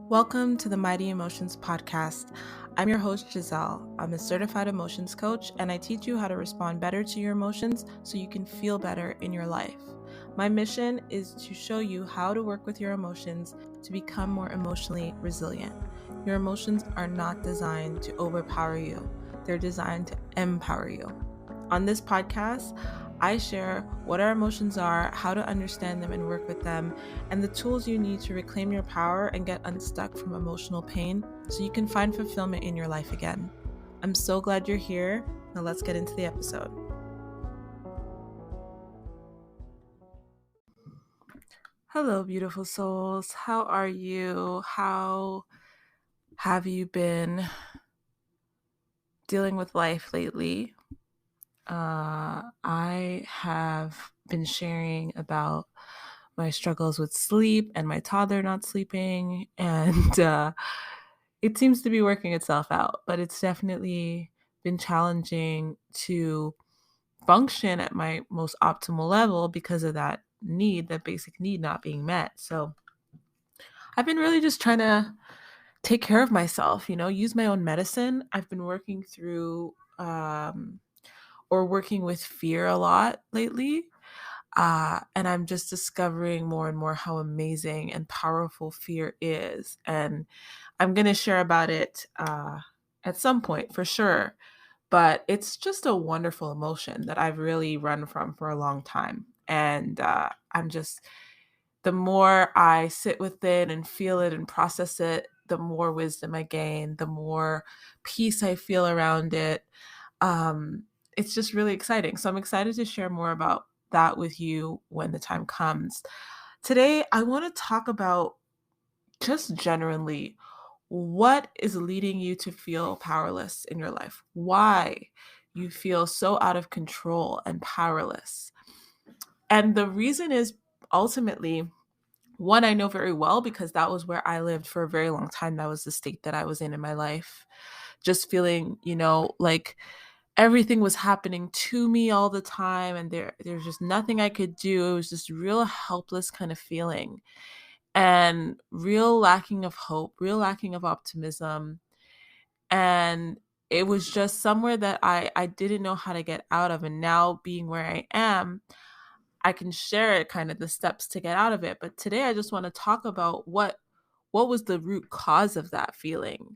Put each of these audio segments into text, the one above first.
Welcome to the Mighty Emotions podcast. I'm your host, Giselle. I'm a certified emotions coach, and I teach you how to respond better to your emotions so you can feel better in your life. My mission is to show you how to work with your emotions to become more emotionally resilient. Your emotions are not designed to overpower you, they're designed to empower you. On this podcast, I share what our emotions are, how to understand them and work with them, and the tools you need to reclaim your power and get unstuck from emotional pain so you can find fulfillment in your life again. I'm so glad you're here. Now let's get into the episode. Hello, beautiful souls. How are you? How have you been dealing with life lately? I have been sharing about my struggles with sleep and my toddler not sleeping, and it seems to be working itself out, but it's definitely been challenging to function at my most optimal level because of that basic need not being met. So I've been really just trying to take care of myself, use my own medicine. I've been working through or working with fear a lot lately. And I'm just discovering more and more how amazing and powerful fear is. And I'm going to share about it at some point for sure. But it's just a wonderful emotion that I've really run from for a long time. And the more I sit with it and feel it and process it, the more wisdom I gain, the more peace I feel around it. It's just really exciting. So I'm excited to share more about that with you when the time comes. Today, I want to talk about just generally what is leading you to feel powerless in your life, why you feel so out of control and powerless. And the reason is ultimately one I know very well because that was where I lived for a very long time. That was the state that I was in my life. Just feeling, like everything was happening to me all the time and there's just nothing I could do. It was just real helpless kind of feeling and real lacking of hope, real lacking of optimism. And it was just somewhere that I didn't know how to get out of. And now being where I am, I can share it, kind of the steps to get out of it. But today I just want to talk about what was the root cause of that feeling.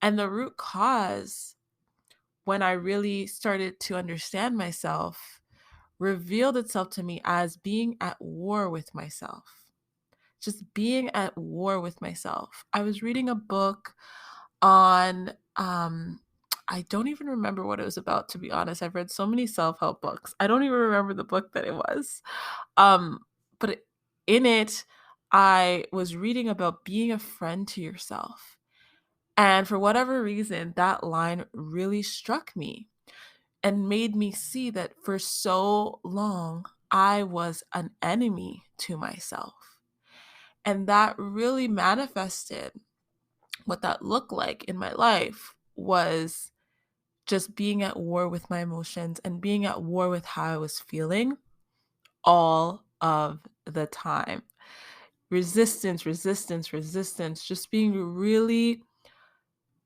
And the root cause, when I really started to understand myself, revealed itself to me as being at war with myself. Just being at war with myself. I was reading a book on I don't even remember what it was about, to be honest. I've read so many self-help books. I don't even remember the book that it was. But in it, I was reading about being a friend to yourself. And for whatever reason, that line really struck me and made me see that for so long, I was an enemy to myself. And that really manifested what that looked like in my life was just being at war with my emotions and being at war with how I was feeling all of the time. Resistance, resistance, resistance, just being really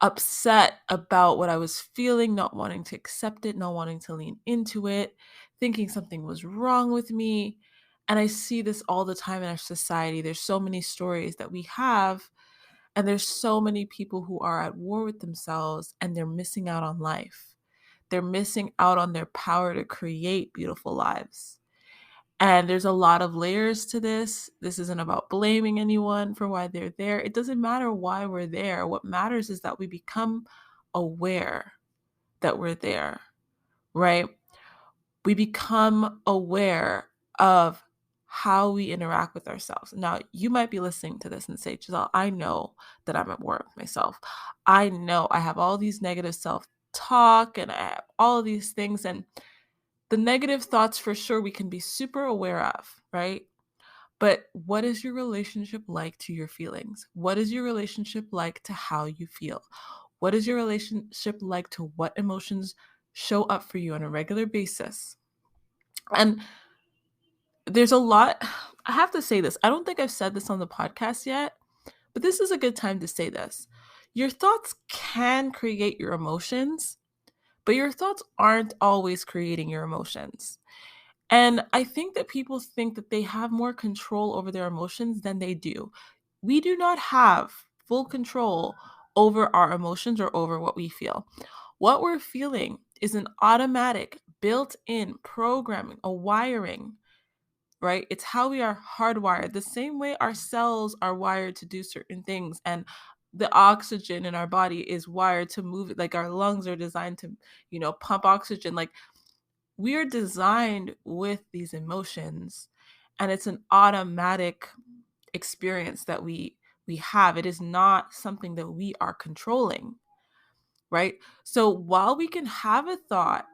upset about what I was feeling, not wanting to accept it, not wanting to lean into it, thinking something was wrong with me. And I see this all the time in our society. There's so many stories that we have, and there's so many people who are at war with themselves and they're missing out on life. They're missing out on their power to create beautiful lives. And there's a lot of layers to this. This isn't about blaming anyone for why they're there. It doesn't matter why we're there. What matters is that we become aware that we're there, right? We become aware of how we interact with ourselves. Now, you might be listening to this and say, Giselle, I know that I'm at war with myself. I know I have all these negative self-talk and I have all of these things. And the negative thoughts, for sure, we can be super aware of, right? But what is your relationship like to your feelings? What is your relationship like to how you feel? What is your relationship like to what emotions show up for you on a regular basis? And there's a lot, I have to say this. I don't think I've said this on the podcast yet, But this is a good time to say this. Your thoughts can create your emotions, but your thoughts aren't always creating your emotions. And I think that people think that they have more control over their emotions than they do. We do not have full control over our emotions or over what we feel. What we're feeling is an automatic, built in programming, a wiring, right? It's how we are hardwired, the same way our cells are wired to do certain things. And the oxygen in our body is wired to move it, like our lungs are designed to, pump oxygen. Like we are designed with these emotions, and it's an automatic experience that we have. It is not something that we are controlling, right? So while we can have a thought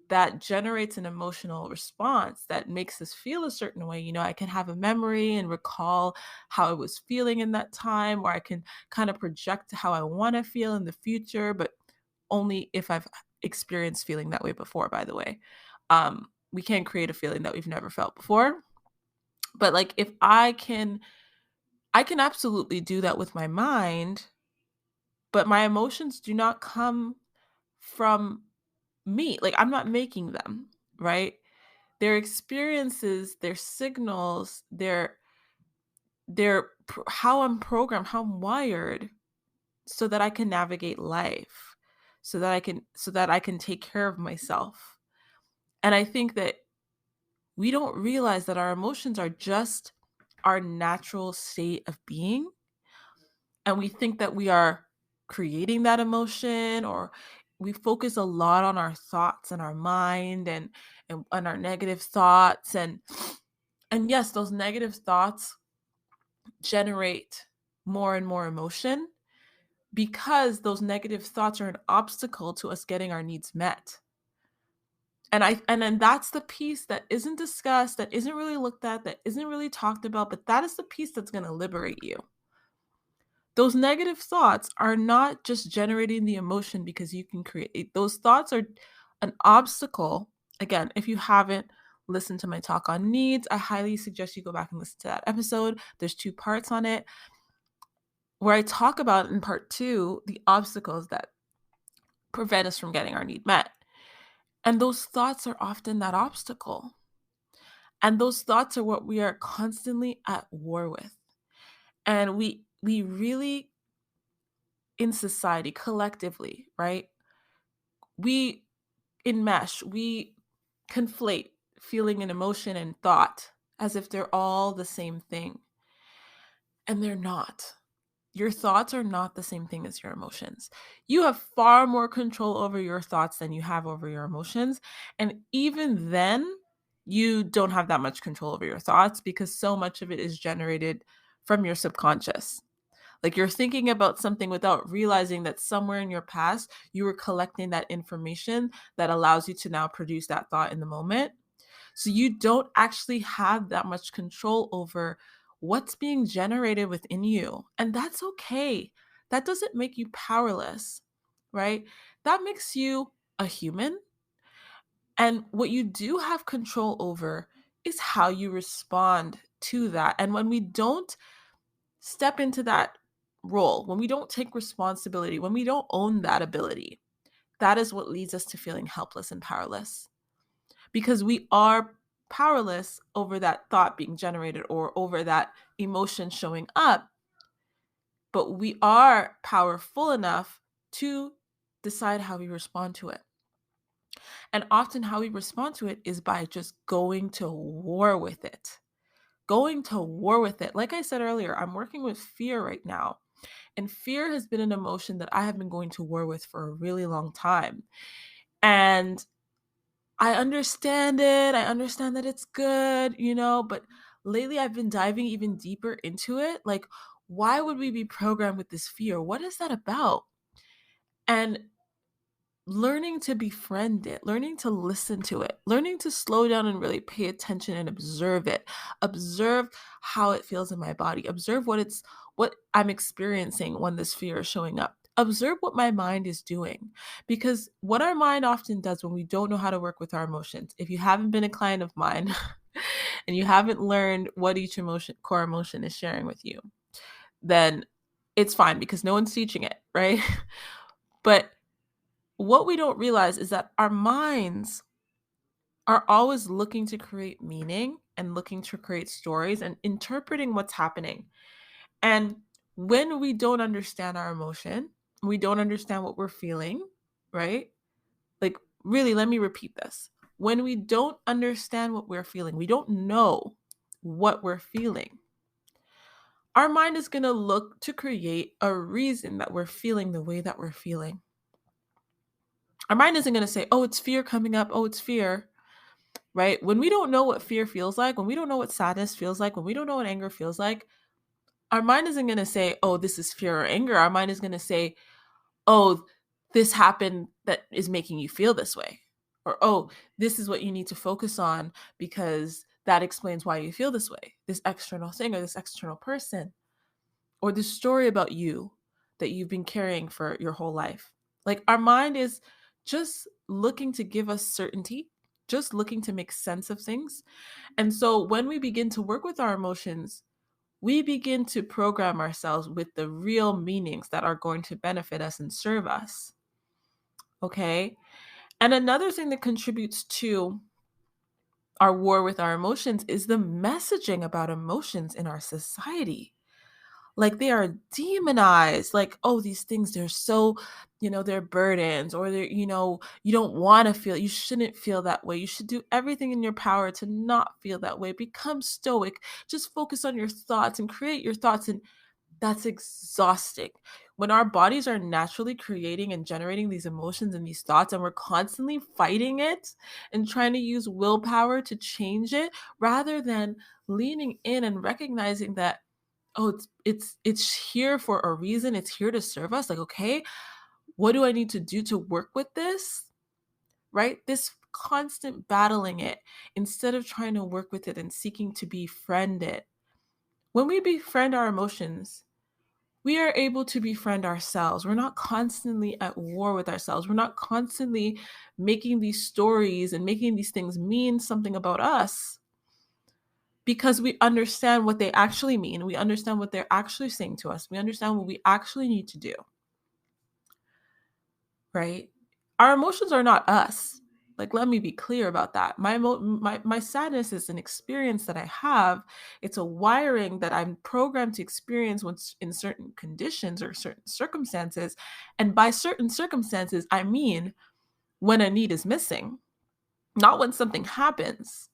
that generates an emotional response that makes us feel a certain way, I can have a memory and recall how I was feeling in that time, or I can kind of project how I want to feel in the future, but only if I've experienced feeling that way before, by the way. We can't create a feeling that we've never felt before. But like if I can absolutely do that with my mind, but my emotions do not come from me. Like I'm not making them, right? Their experiences, their signals, how I'm programmed, how I'm wired so that I can navigate life, so that I can take care of myself. And I think that we don't realize that our emotions are just our natural state of being. And we think that we are creating that emotion, or we focus a lot on our thoughts and our mind and our negative thoughts. And yes, those negative thoughts generate more and more emotion because those negative thoughts are an obstacle to us getting our needs met. And then that's the piece that isn't discussed, that isn't really looked at, that isn't really talked about, but that is the piece that's going to liberate you. Those negative thoughts are not just generating the emotion because you can create. Those thoughts are an obstacle. Again, if you haven't listened to my talk on needs, I highly suggest you go back and listen to that episode. There's 2 parts on it where I talk about in part 2 the obstacles that prevent us from getting our need met. And those thoughts are often that obstacle. And those thoughts are what we are constantly at war with. And we really, in society, collectively, right? We enmesh, we conflate feeling and emotion and thought as if they're all the same thing. And they're not. Your thoughts are not the same thing as your emotions. You have far more control over your thoughts than you have over your emotions. And even then, you don't have that much control over your thoughts because so much of it is generated from your subconscious. Like you're thinking about something without realizing that somewhere in your past, you were collecting that information that allows you to now produce that thought in the moment. So you don't actually have that much control over what's being generated within you. And that's okay. That doesn't make you powerless, right? That makes you a human. And what you do have control over is how you respond to that. And when we don't step into that role, when we don't take responsibility, when we don't own that ability, that is what leads us to feeling helpless and powerless. Because we are powerless over that thought being generated or over that emotion showing up, but we are powerful enough to decide how we respond to it. And often how we respond to it is by just going to war with it. Going to war with it. Like I said earlier, I'm working with fear right now. And fear has been an emotion that I have been going to war with for a really long time. And I understand it. I understand that it's good, but lately I've been diving even deeper into it. Like, why would we be programmed with this fear? What is that about? And learning to befriend it, learning to listen to it, learning to slow down and really pay attention and observe it. Observe how it feels in my body. Observe what I'm experiencing when this fear is showing up. Observe what my mind is doing. Because what our mind often does when we don't know how to work with our emotions, if you haven't been a client of mine and you haven't learned what each core emotion is sharing with you, then it's fine because no one's teaching it, right? But what we don't realize is that our minds are always looking to create meaning and looking to create stories and interpreting what's happening. And when we don't understand our emotion, we don't understand what we're feeling, right? Like, really, let me repeat this. When we don't understand what we're feeling, we don't know what we're feeling, our mind is going to look to create a reason that we're feeling the way that we're feeling. Our mind isn't going to say, oh, it's fear coming up. Oh, it's fear, right? When we don't know what fear feels like, when we don't know what sadness feels like, when we don't know what anger feels like, our mind isn't going to say, oh, this is fear or anger. Our mind is going to say, oh, this happened that is making you feel this way. Or, oh, this is what you need to focus on because that explains why you feel this way. This external thing or this external person or this story about you that you've been carrying for your whole life. Like our mind is just looking to give us certainty, just looking to make sense of things. And so when we begin to work with our emotions, we begin to program ourselves with the real meanings that are going to benefit us and serve us. Okay. And another thing that contributes to our war with our emotions is the messaging about emotions in our society. Like they are demonized. Like, oh, these things, they're so, they're burdens, or they're, you don't want to feel, you shouldn't feel that way. You should do everything in your power to not feel that way. Become stoic. Just focus on your thoughts and create your thoughts. And that's exhausting. When our bodies are naturally creating and generating these emotions and these thoughts, and we're constantly fighting it and trying to use willpower to change it, rather than leaning in and recognizing that, oh, it's here for a reason. It's here to serve us. Like, okay, what do I need to do to work with this? Right? This constant battling it instead of trying to work with it and seeking to befriend it. When we befriend our emotions, we are able to befriend ourselves. We're not constantly at war with ourselves. We're not constantly making these stories and making these things mean something about us because we understand what they actually mean. We understand what they're actually saying to us. We understand what we actually need to do, right? Our emotions are not us. Like, let me be clear about that. My sadness is an experience that I have. It's a wiring that I'm programmed to experience when in certain conditions or certain circumstances. And by certain circumstances, I mean when a need is missing, not when something happens.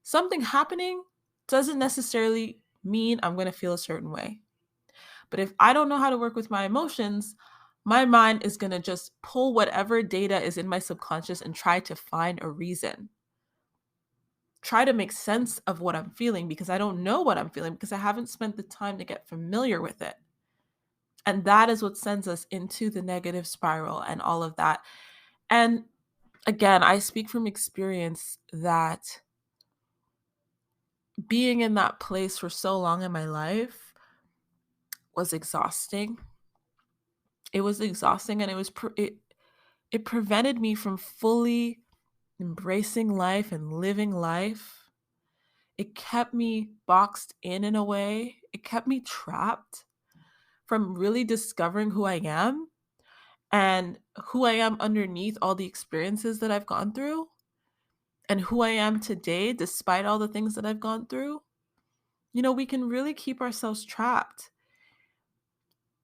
Something happening doesn't necessarily mean I'm going to feel a certain way. But if I don't know how to work with my emotions, my mind is going to just pull whatever data is in my subconscious and try to find a reason. Try to make sense of what I'm feeling because I don't know what I'm feeling because I haven't spent the time to get familiar with it. And that is what sends us into the negative spiral and all of that. And again, I speak from experience that being in that place for so long in my life was exhausting. It was exhausting, and it prevented me from fully embracing life and living life. It kept me boxed in a way. It kept me trapped from really discovering who I am and who I am underneath all the experiences that I've gone through and who I am today despite all the things that I've gone through. We can really keep ourselves trapped,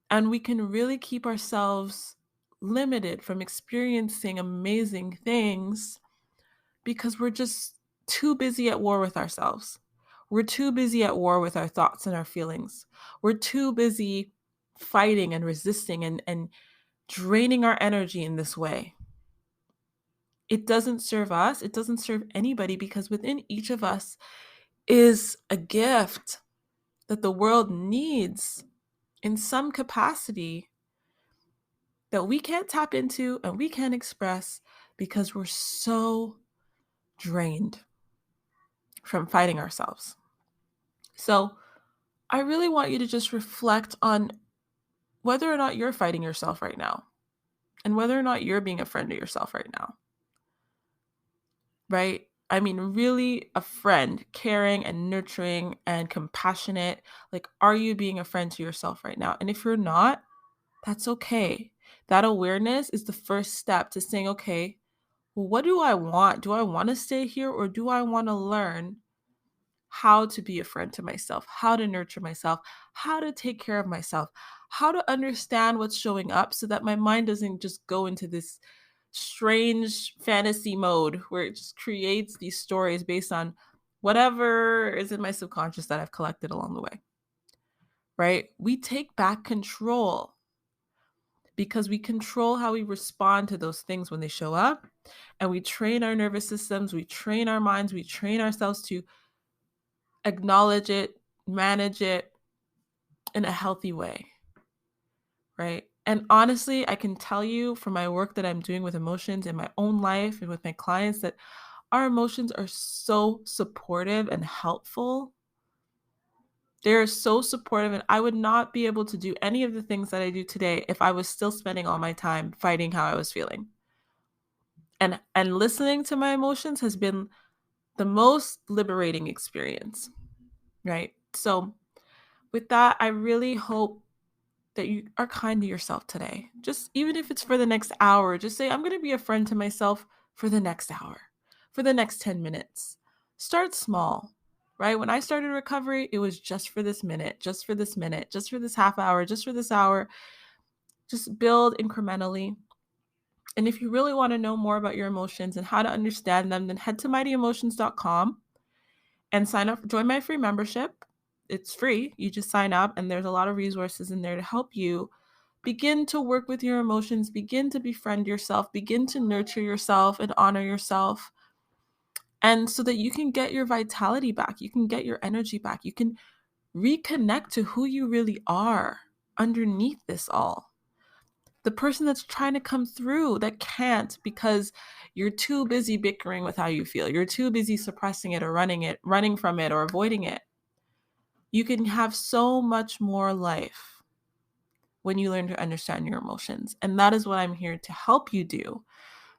and we can really keep ourselves limited from experiencing amazing things because we're just too busy at war with ourselves. We're too busy at war with our thoughts and our feelings. We're too busy fighting and resisting and draining our energy in this way. It doesn't serve us. It doesn't serve anybody because within each of us is a gift that the world needs in some capacity that we can't tap into and we can't express because we're so drained from fighting ourselves. So I really want you to just reflect on whether or not you're fighting yourself right now and whether or not you're being a friend to yourself right now, right? I mean, really a friend, caring and nurturing and compassionate. Like, are you being a friend to yourself right now? And if you're not, that's okay. That awareness is the first step to saying, okay, well, what do I want? Do I want to stay here, or do I want to learn how to be a friend to myself, how to nurture myself, how to take care of myself, how to understand what's showing up so that my mind doesn't just go into this strange fantasy mode where it just creates these stories based on whatever is in my subconscious that I've collected along the way, right? We take back control because we control how we respond to those things when they show up, and we train our nervous systems, we train our minds, we train ourselves to acknowledge it, manage it in a healthy way, right? And honestly, I can tell you from my work that I'm doing with emotions in my own life and with my clients that our emotions are so supportive and helpful. They're so supportive, and I would not be able to do any of the things that I do today if I was still spending all my time fighting how I was feeling. And listening to my emotions has been the most liberating experience, right? So with that, I really hope that you are kind to yourself today. Just even if it's for the next hour, just say, I'm going to be a friend to myself for the next hour, for the next 10 minutes. Start small, right? When I started recovery, it was just for this minute, just for this minute, just for this half hour, just for this hour. Just build incrementally. And if you really want to know more about your emotions and how to understand them, then head to mightyemotions.com and sign up, join my free membership. It's free. You just sign up, and there's a lot of resources in there to help you begin to work with your emotions, begin to befriend yourself, begin to nurture yourself and honor yourself. And so that you can get your vitality back, you can get your energy back, you can reconnect to who you really are underneath this all. The person that's trying to come through that can't because you're too busy bickering with how you feel. You're too busy suppressing it or running from it or avoiding it. You can have so much more life when you learn to understand your emotions. And that is what I'm here to help you do.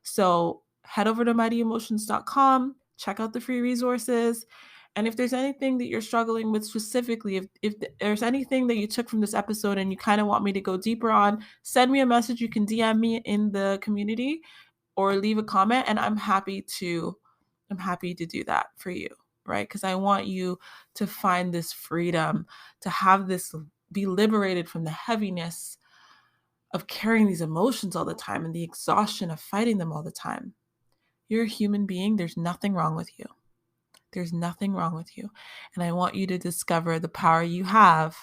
So head over to mightyemotions.com, check out the free resources. And if there's anything that you're struggling with specifically, if there's anything that you took from this episode and you kind of want me to go deeper on, send me a message. You can DM me in the community or leave a comment, and I'm happy to do that for you, right? Because I want you to find this freedom, to have this, be liberated from the heaviness of carrying these emotions all the time and the exhaustion of fighting them all the time. You're a human being. There's nothing wrong with you. There's nothing wrong with you. And I want you to discover the power you have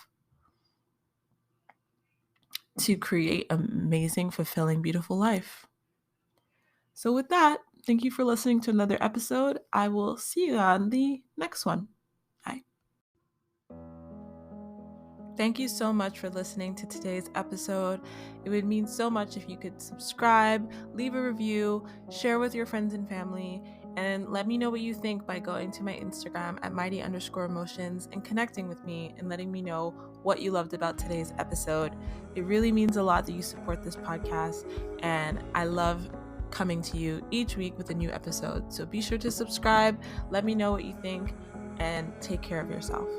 to create an amazing, fulfilling, beautiful life. So with that, thank you for listening to another episode. I will see you on the next one. Bye. Thank you so much for listening to today's episode. It would mean so much if you could subscribe, leave a review, share with your friends and family, and let me know what you think by going to my Instagram at mighty_emotions and connecting with me and letting me know what you loved about today's episode. It really means a lot that you support this podcast, and I love coming to you each week with a new episode. So be sure to subscribe, let me know what you think, and take care of yourself.